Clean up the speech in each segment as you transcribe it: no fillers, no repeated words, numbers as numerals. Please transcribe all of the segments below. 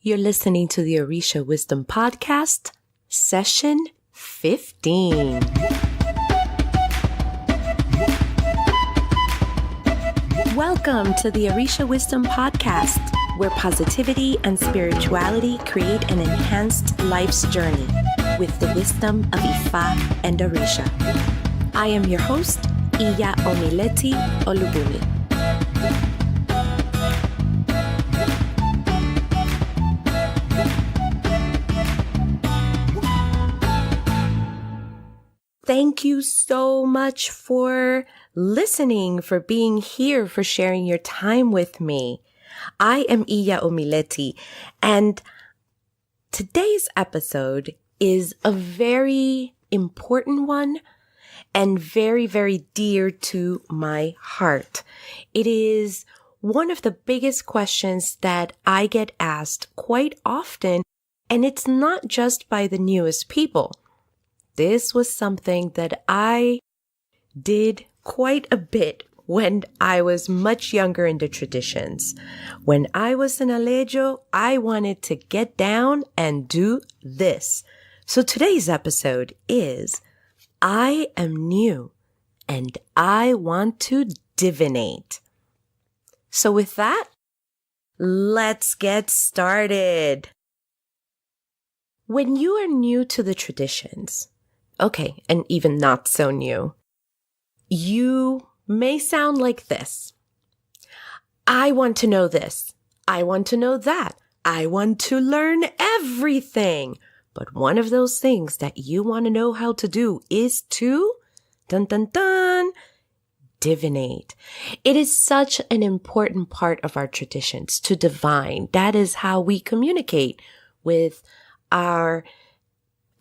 You're listening to the Orisha Wisdom Podcast, Session 15. Welcome to the Orisha Wisdom Podcast, where positivity and spirituality create an enhanced life's journey with the wisdom of Ifa and Orisha. I am your host, Iya Omileti Olubumi. Thank you so much for listening, for being here, for sharing your time with me. I am Iya Omileti, and today's episode is a very important one and very, very dear to my heart. It is one of the biggest questions that I get asked quite often, and it's not just by the newest people. This was something that I did quite a bit when I was much younger in the traditions. When I was in Alejo, I wanted to get down and do this. So today's episode is, I am new and I want to divinate. So with that, let's get started. When you are new to the traditions, okay, and even not so new, you may sound like this. I want to know this. I want to know that. I want to learn everything. But one of those things that you want to know how to do is to, dun dun dun, divinate. It is such an important part of our traditions to divine. That is how we communicate with our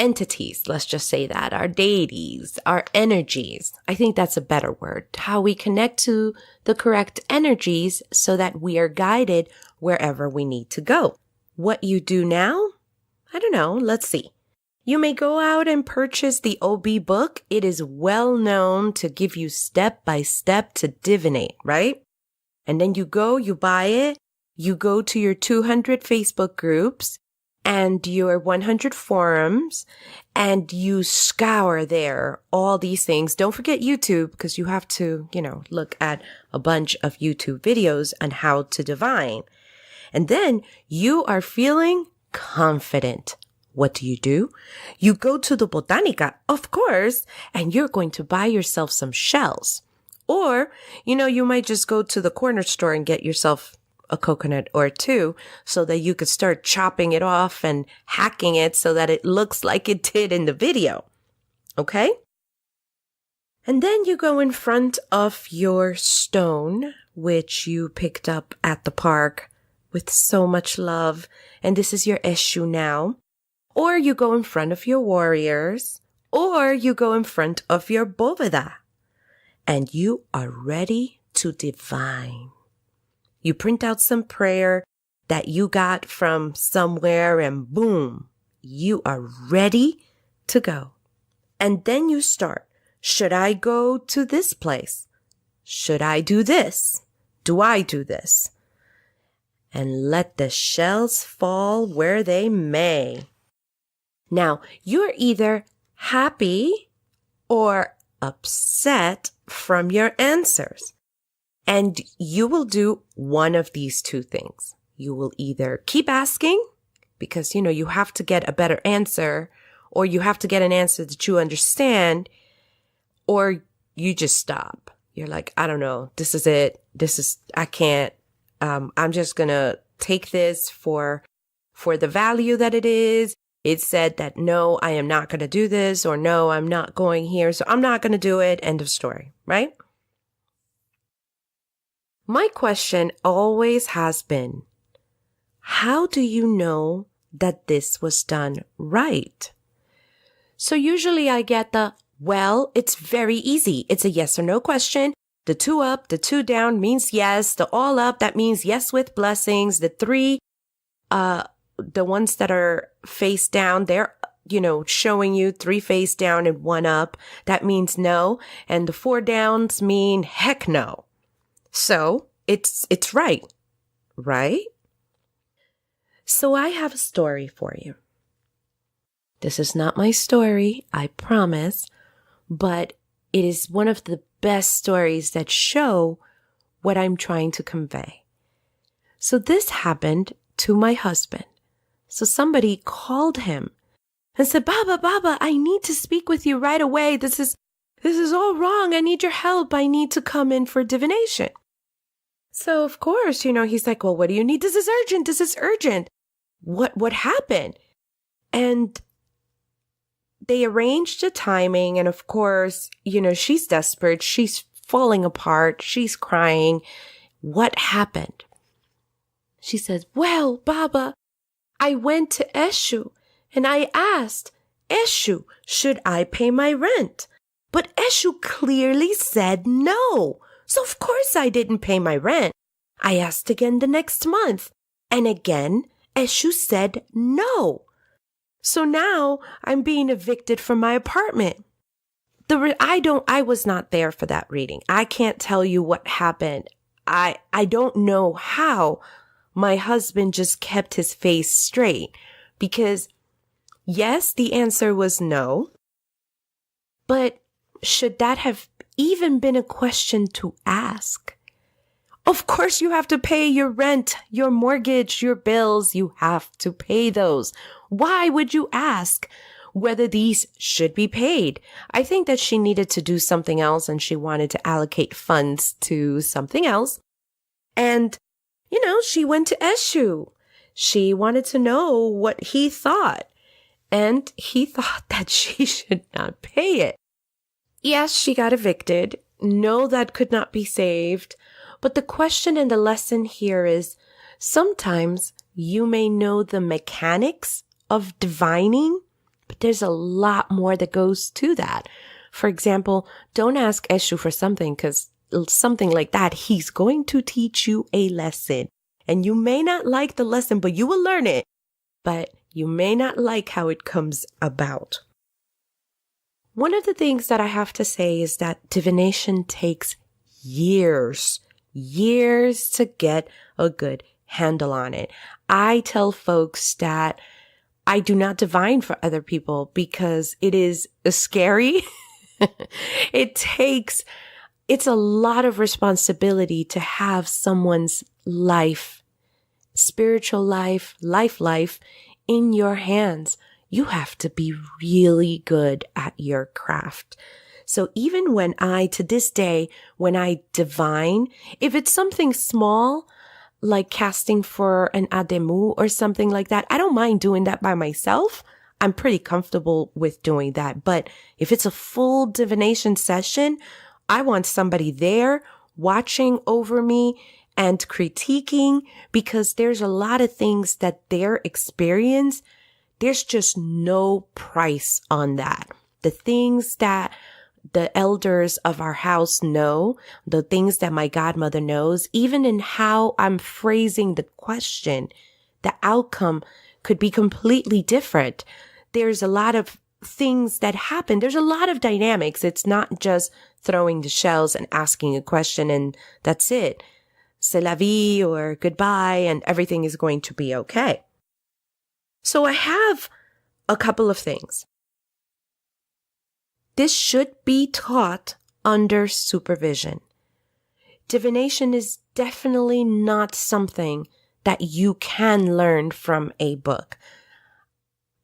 entities, let's just say that, our deities, our energies. I think that's a better word. How we connect to the correct energies so that we are guided wherever we need to go. What you do now? I don't know. Let's see. You may go out and purchase the OB book. It is well known to give you step by step to divinate, right? And then you buy it, you go to your 200 Facebook groups and your 100 forums, and you scour there all these things. Don't forget YouTube, because you have to, look at a bunch of YouTube videos on how to divine. And then you are feeling confident. What do? You go to the Botanica, of course, and you're going to buy yourself some shells. Or, you might just go to the corner store and get yourself a coconut or two so that you could start chopping it off and hacking it so that it looks like it did in the video. Okay? And then you go in front of your stone, which you picked up at the park with so much love. And this is your Eshu now. Or you go in front of your warriors, or you go in front of your Boveda, and you are ready to divine. You print out some prayer that you got from somewhere, and boom, you are ready to go. And then you start. Should I go to this place? Should I do this? Do I do this? And let the shells fall where they may. Now, you're either happy or upset from your answers. And you will do one of these two things. You will either keep asking, because, you have to get a better answer, or you have to get an answer that you understand, or you just stop. You're like, I don't know. This is it. I can't. I'm just going to take this for the value that it is. It said that, no, I am not going to do this, or no, I'm not going here, so I'm not going to do it. End of story, right? My question always has been, how do you know that this was done right? So usually I get well, it's very easy. It's a yes or no question. The 2 up, the 2 down means yes. The all up, that means yes with blessings. The 3, the ones that are face down, they're, showing you 3 face down and 1 up. That means no. And the 4 downs mean heck no. So it's right? So I have a story for you. This is not my story, I promise, but it is one of the best stories that show what I'm trying to convey. So this happened to my husband. So somebody called him and said, Baba, I need to speak with you right away. This is all wrong. I need your help. I need to come in for divination. So of course, he's like, well, what do you need? This is urgent. This is urgent. What happened? And they arranged a timing. And of course, she's desperate. She's falling apart. She's crying. What happened? She says, well, Baba, I went to Eshu and I asked Eshu, should I pay my rent? But Eshu clearly said no. So of course I didn't pay my rent. I asked again the next month. And again, Eshu said no. So now I'm being evicted from my apartment. I was not there for that reading. I can't tell you what happened. I don't know how my husband just kept his face straight because yes, the answer was no. But should that have even been a question to ask? Of course you have to pay your rent, your mortgage, your bills. You have to pay those. Why would you ask whether these should be paid? I think that she needed to do something else and she wanted to allocate funds to something else. And, she went to Eshu. She wanted to know what he thought. And he thought that she should not pay it. Yes, she got evicted. No, that could not be saved. But the question and the lesson here is sometimes you may know the mechanics of divining, but there's a lot more that goes to that. For example, don't ask Eshu for something because something like that, he's going to teach you a lesson. And you may not like the lesson, but you will learn it. But you may not like how it comes about. One of the things that I have to say is that divination takes years to get a good handle on it. I tell folks that I do not divine for other people because it is scary. It's a lot of responsibility to have someone's life, spiritual life in your hands. You have to be really good at your craft. So even to this day, when I divine, if it's something small, like casting for an ademu or something like that, I don't mind doing that by myself. I'm pretty comfortable with doing that. But if it's a full divination session, I want somebody there watching over me and critiquing because there's a lot of things that their experience, there's just no price on that. The things that the elders of our house know, the things that my godmother knows, even in how I'm phrasing the question, the outcome could be completely different. There's a lot of things that happen. There's a lot of dynamics. It's not just throwing the shells and asking a question and that's it. C'est la vie or goodbye and everything is going to be okay. So I have a couple of things. This should be taught under supervision. Divination is definitely not something that you can learn from a book.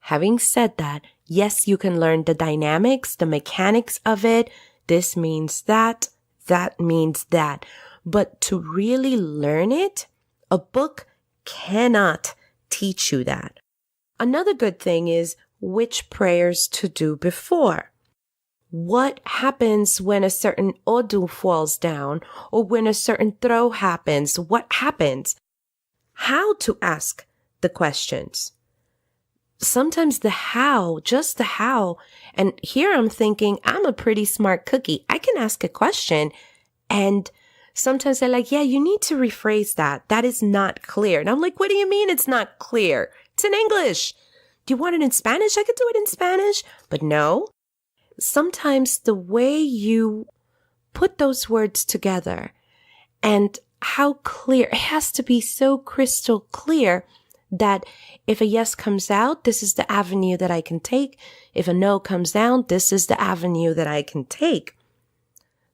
Having said that, yes, you can learn the dynamics, the mechanics of it. This means that means that. But to really learn it, a book cannot teach you that. Another good thing is which prayers to do before. What happens when a certain odu falls down or when a certain throw happens? What happens? How to ask the questions. Sometimes the how, just the how. And here I'm thinking, I'm a pretty smart cookie. I can ask a question and sometimes they're like, yeah, you need to rephrase that. That is not clear. And I'm like, what do you mean it's not clear? It's in English. Do you want it in Spanish? I could do it in Spanish. But no. Sometimes the way you put those words together and how clear, it has to be so crystal clear that if a yes comes out, this is the avenue that I can take. If a no comes down, this is the avenue that I can take.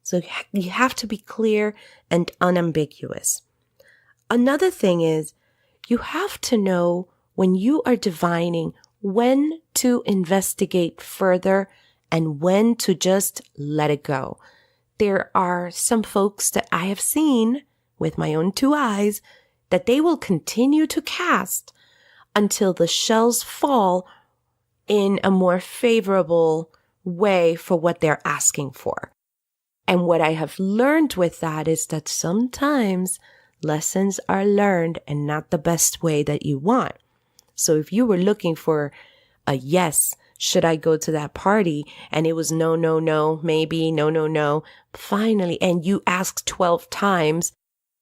So you have to be clear and unambiguous. Another thing is you have to know when you are divining when to investigate further and when to just let it go. There are some folks that I have seen with my own 2 eyes that they will continue to cast until the shells fall in a more favorable way for what they're asking for. And what I have learned with that is that sometimes lessons are learned and not the best way that you want. So if you were looking for a yes, should I go to that party? And it was no, no, no, maybe, no, no, no. Finally, and you asked 12 times,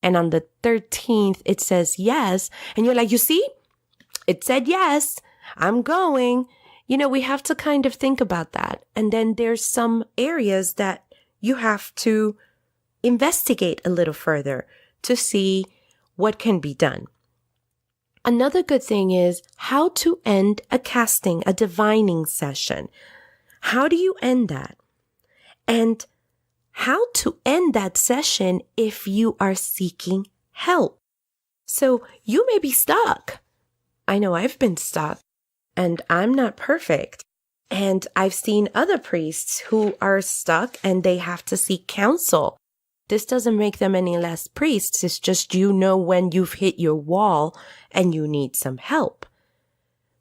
and on the 13th, it says yes. And you're like, you see, it said yes, I'm going. We have to kind of think about that. And then there's some areas that you have to investigate a little further to see what can be done. Another good thing is how to end a casting, a divining session. How do you end that? And how to end that session if you are seeking help. So you may be stuck. I know I've been stuck and I'm not perfect. And I've seen other priests who are stuck and they have to seek counsel. This doesn't make them any less priests. It's just when you've hit your wall and you need some help.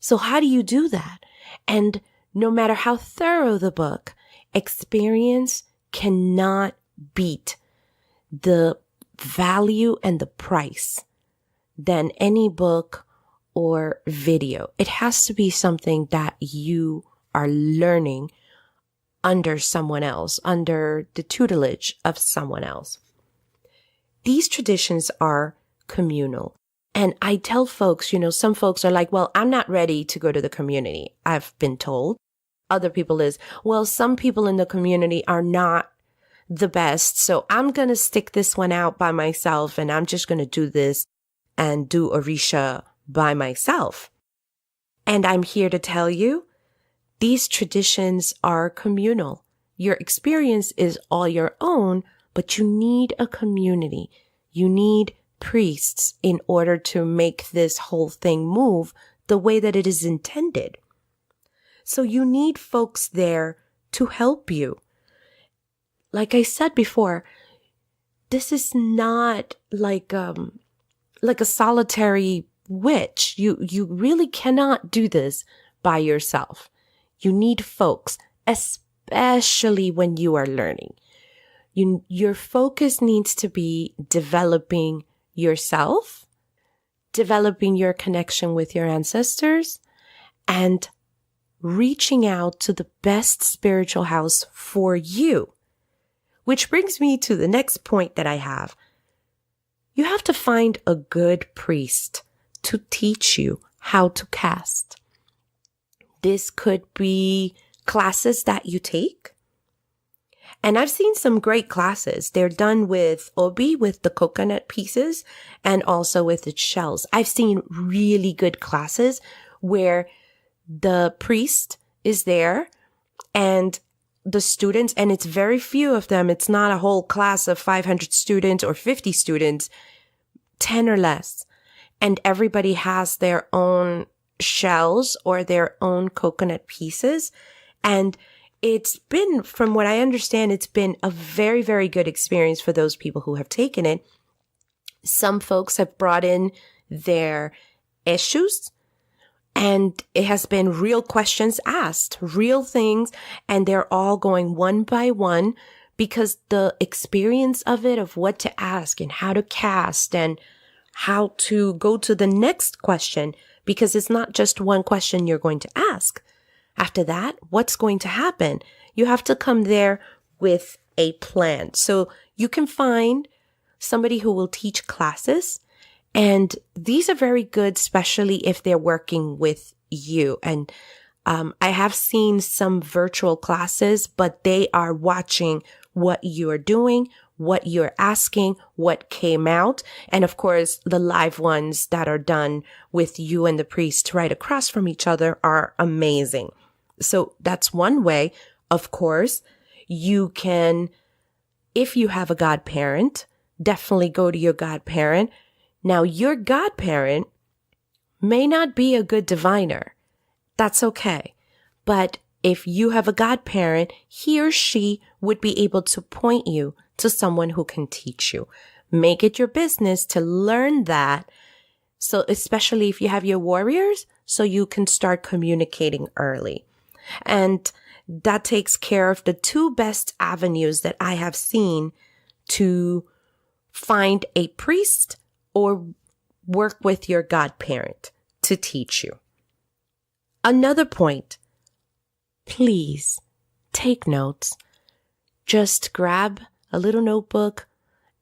So how do you do that? And no matter how thorough the book, experience cannot beat the value and the price than any book or video. It has to be something that you are learning under someone else, under the tutelage of someone else. These traditions are communal. And I tell folks, some folks are like, well, I'm not ready to go to the community, I've been told. Other people is, well, some people in the community are not the best, so I'm going to stick this one out by myself and I'm just going to do this and do Orisha by myself. And I'm here to tell you, these traditions are communal. Your experience is all your own, but you need a community. You need priests in order to make this whole thing move the way that it is intended. So you need folks there to help you. Like I said before, this is not like a solitary witch. You really cannot do this by yourself. You need folks, especially when you are learning. Your focus needs to be developing yourself, developing your connection with your ancestors, and reaching out to the best spiritual house for you. Which brings me to the next point that I have. You have to find a good priest to teach you how to cast. This could be classes that you take. And I've seen some great classes. They're done with obi, with the coconut pieces, and also with the shells. I've seen really good classes where the priest is there and the students, and it's very few of them. It's not a whole class of 500 students or 50 students, 10 or less. And everybody has their own shells or their own coconut pieces. And it's been, from what I understand, it's been a very, very good experience for those people who have taken it. Some folks have brought in their issues, and it has been real questions asked, real things, and they're all going one by one because the experience of it, of what to ask and how to cast and how to go to the next question, because it's not just one question you're going to ask. After that, what's going to happen? You have to come there with a plan. So you can find somebody who will teach classes, and these are very good, especially if they're working with you. And I have seen some virtual classes, but they are watching what you are doing, what you're asking, what came out. And of course, the live ones that are done with you and the priest right across from each other are amazing. So that's one way. Of course, you can, if you have a godparent, definitely go to your godparent. Now, your godparent may not be a good diviner. That's okay. But if you have a godparent, he or she would be able to point you to someone who can teach you. Make it your business to learn that. So especially if you have your warriors, so you can start communicating early. And that takes care of the two best avenues that I have seen to find a priest or work with your godparent to teach you. Another point, please take notes. Just grab a little notebook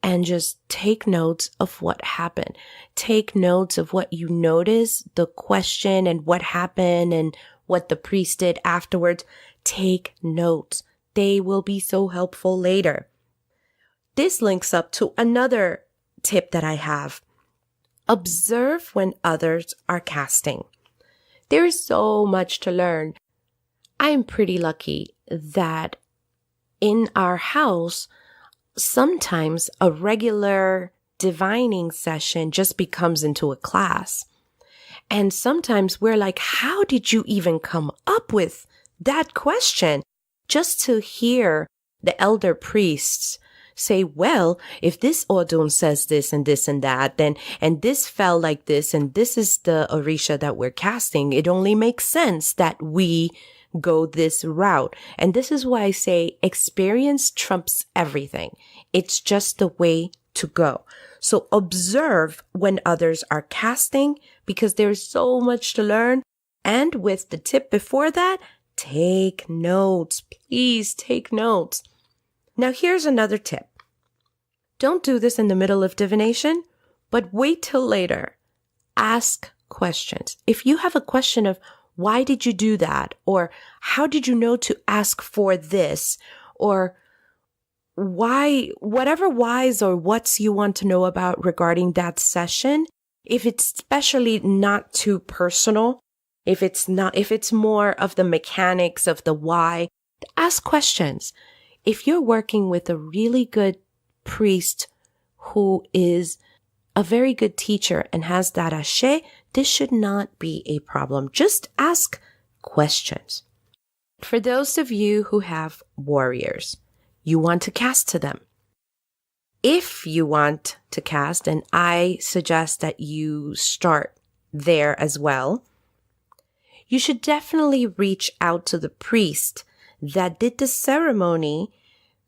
and just take notes of what happened. Take notes of what you noticed, the question and what happened and what the priest did afterwards. Take notes. They will be so helpful later. This links up to another tip that I have. Observe when others are casting. There is so much to learn. I am pretty lucky that in our house, sometimes a regular divining session just becomes into a class. And sometimes we're like, how did you even come up with that question? Just to hear the elder priests say, well, if this Odun says this and this and that, then, and this fell like this, and this is the Orisha that we're casting, it only makes sense that we go this route. And this is why I say experience trumps everything. It's just the way to go. So observe when others are casting, because there's so much to learn. And with the tip before that, take notes. Please take notes. Now here's another tip. Don't do this in the middle of divination, but wait till later. Ask questions. If you have a question of why did you do that? Or how did you know to ask for this? Or why, whatever whys or whats you want to know about regarding that session, if it's especially not too personal, if it's more of the mechanics of the why, ask questions. If you're working with a really good priest who is a very good teacher and has that ashe, this should not be a problem. Just ask questions. For those of you who have warriors, you want to cast to them. If you want to cast, and I suggest that you start there as well, you should definitely reach out to the priest that did the ceremony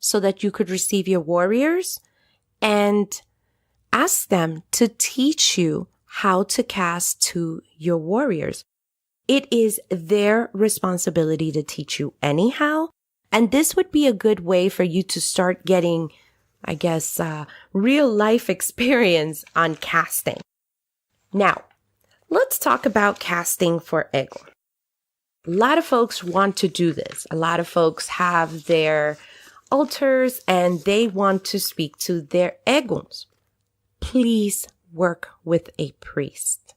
so that you could receive your warriors and ask them to teach you how to cast to your warriors. It is their responsibility to teach you anyhow. And this would be a good way for you to start getting, I guess, real life experience on casting. Now, let's talk about casting for Egun. A lot of folks want to do this. A lot of folks have their altars and they want to speak to their Eguns. Please work with a priest.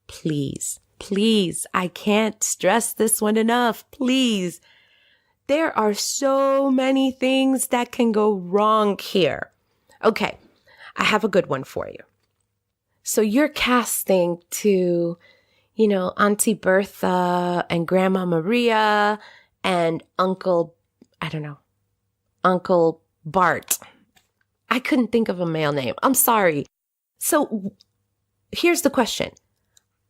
Please, please. I can't stress this one enough. Please. There are so many things that can go wrong here. Okay, I have a good one for you. So you're casting to, Auntie Bertha and Grandma Maria and Uncle Bart. I couldn't think of a male name. I'm sorry. So here's the question.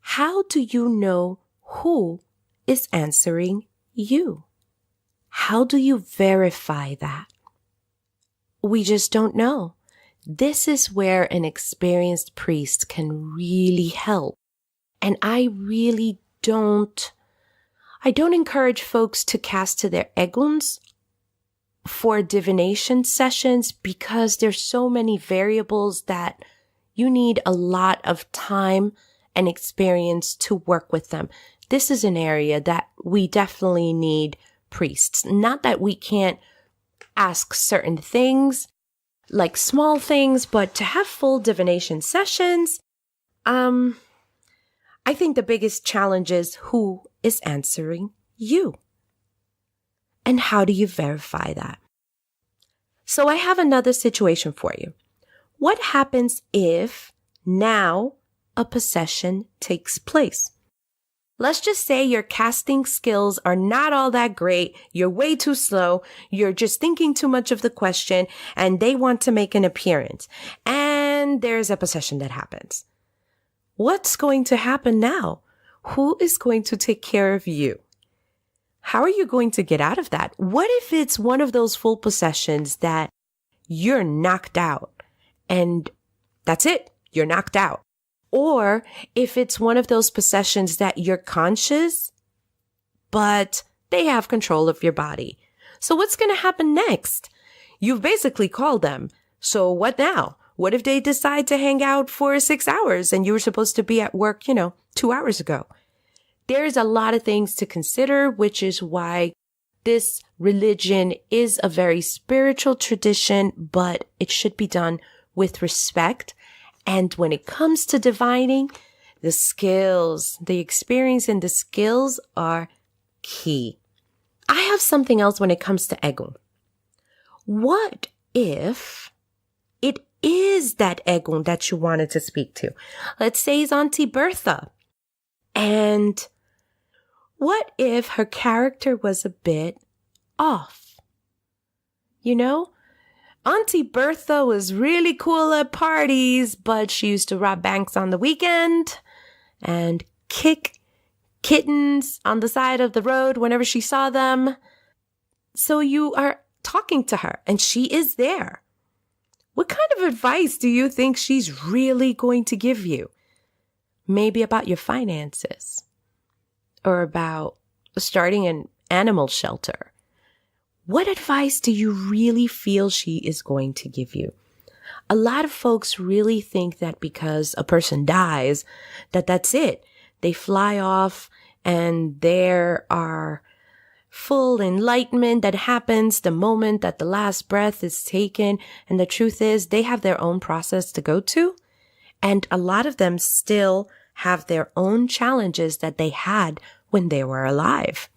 How do you know who is answering you? How do you verify that? We just don't know. This is where an experienced priest can really help. And I don't encourage folks to cast to their Eguns for divination sessions because there's so many variables that you need a lot of time and experience to work with them. This is an area that we definitely need priests. Not that we can't ask certain things, like small things, but to have full divination sessions, I think the biggest challenge is who is answering you. And how do you verify that? So I have another situation for you. What happens if now a possession takes place? Let's just say your casting skills are not all that great. You're way too slow. You're just thinking too much of the question and they want to make an appearance. And there's a possession that happens. What's going to happen now? Who is going to take care of you? How are you going to get out of that? What if it's one of those full possessions that you're knocked out and that's it? You're knocked out. Or if it's one of those possessions that you're conscious, but they have control of your body. So what's going to happen next? You've basically called them. So what now? What if they decide to hang out for 6 hours and you were supposed to be at work, 2 hours ago? There's a lot of things to consider, which is why this religion is a very spiritual tradition, but it should be done with respect. And when it comes to divining, the skills, the experience and the skills are key. I have something else when it comes to Egun. What if it is that Egun that you wanted to speak to? Let's say it's Auntie Bertha. And what if her character was a bit off? Auntie Bertha was really cool at parties, but she used to rob banks on the weekend and kick kittens on the side of the road whenever she saw them. So you are talking to her and she is there. What kind of advice do you think she's really going to give you? Maybe about your finances or about starting an animal shelter. What advice do you really feel she is going to give you? A lot of folks really think that because a person dies, that's it. They fly off and there are full enlightenment that happens the moment that the last breath is taken. And the truth is they have their own process to go to. And a lot of them still have their own challenges that they had when they were alive.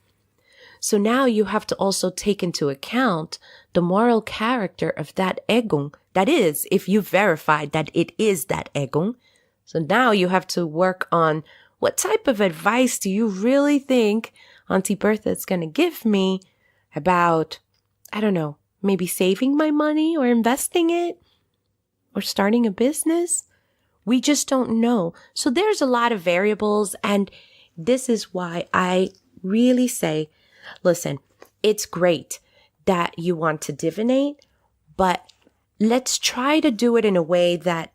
So now you have to also take into account the moral character of that Egun. That is, if you verified that it is that Egun. So now you have to work on what type of advice do you really think Auntie Bertha is going to give me about, maybe saving my money or investing it or starting a business? We just don't know. So there's a lot of variables. And this is why I really say, listen, it's great that you want to divinate, but let's try to do it in a way that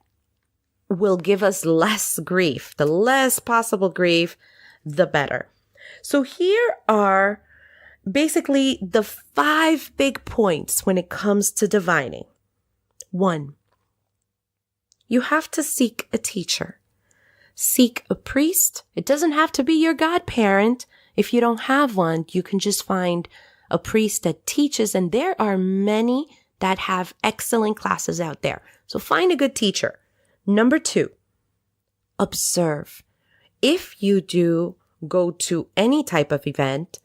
will give us less grief. The less possible grief, the better. So here are basically the 5 big points when it comes to divining. 1, you have to seek a teacher. Seek a priest. It doesn't have to be your godparent. If you don't have one, you can just find a priest that teaches, and there are many that have excellent classes out there. So find a good teacher. Number 2, observe. If you do go to any type of event,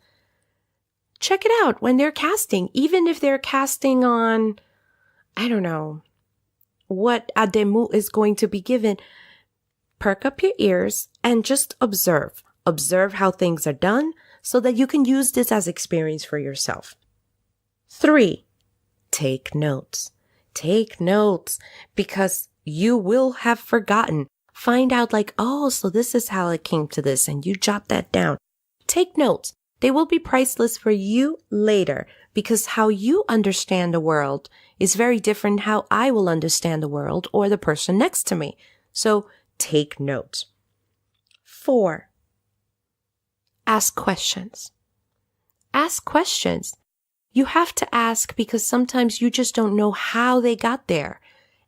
check it out when they're casting. Even if they're casting on, what Ademu is going to be given, perk up your ears and just observe. Observe how things are done so that you can use this as experience for yourself. 3, take notes. Take notes because you will have forgotten. Find out so this is how it came to this, and you jot that down. Take notes. They will be priceless for you later because how you understand the world is very different how I will understand the world or the person next to me. So take notes. 4, ask questions. Ask questions. You have to ask because sometimes you just don't know how they got there.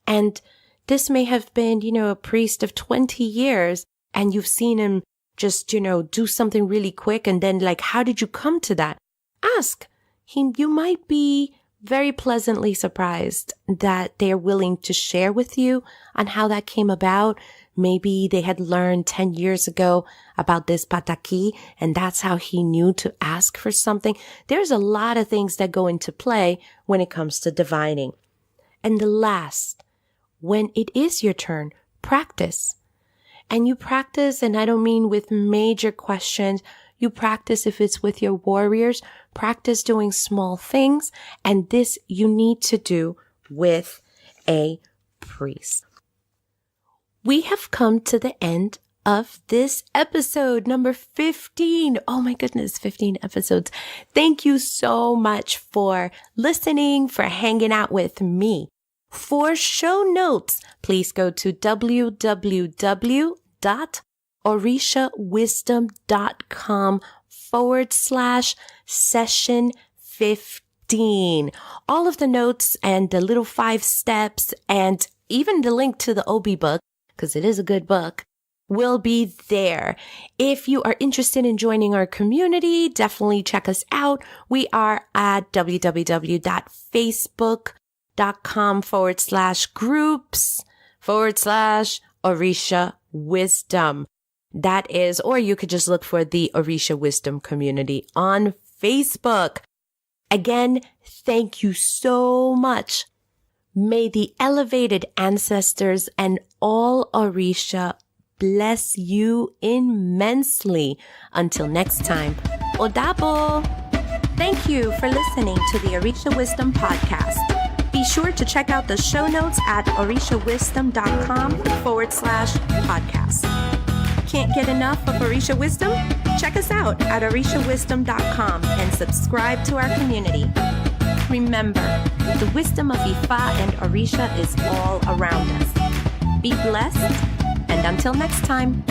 And this may have been, a priest of 20 years and you've seen him just, do something really quick. And then how did you come to that? Ask him. You might be very pleasantly surprised that they're willing to share with you on how that came about. Maybe they had learned 10 years ago about this pataki, and that's how he knew to ask for something. There's a lot of things that go into play when it comes to divining. And the last, when it is your turn, practice. And you practice, and I don't mean with major questions. You practice if it's with your warriors, practice doing small things. And this you need to do with a priest. We have come to the end of this episode, number 15. Oh my goodness, 15 episodes. Thank you so much for listening, for hanging out with me. For show notes, please go to www.orishawisdom.com/session 15. All of the notes and the little 5 steps and even the link to the Obi book, because it is a good book, will be there. If you are interested in joining our community, definitely check us out. We are at www.facebook.com/groups/Orisha Wisdom. That is, or you could just look for the Orisha Wisdom community on Facebook. Again, thank you so much. May the elevated ancestors and all Orisha bless you immensely. Until next time, Odabo! Thank you for listening to the Orisha Wisdom podcast. Be sure to check out the show notes at orishawisdom.com/podcast. Can't get enough of Orisha Wisdom? Check us out at orishawisdom.com and subscribe to our community. Remember, the wisdom of Ifa and Orisha is all around us. Be blessed, and until next time.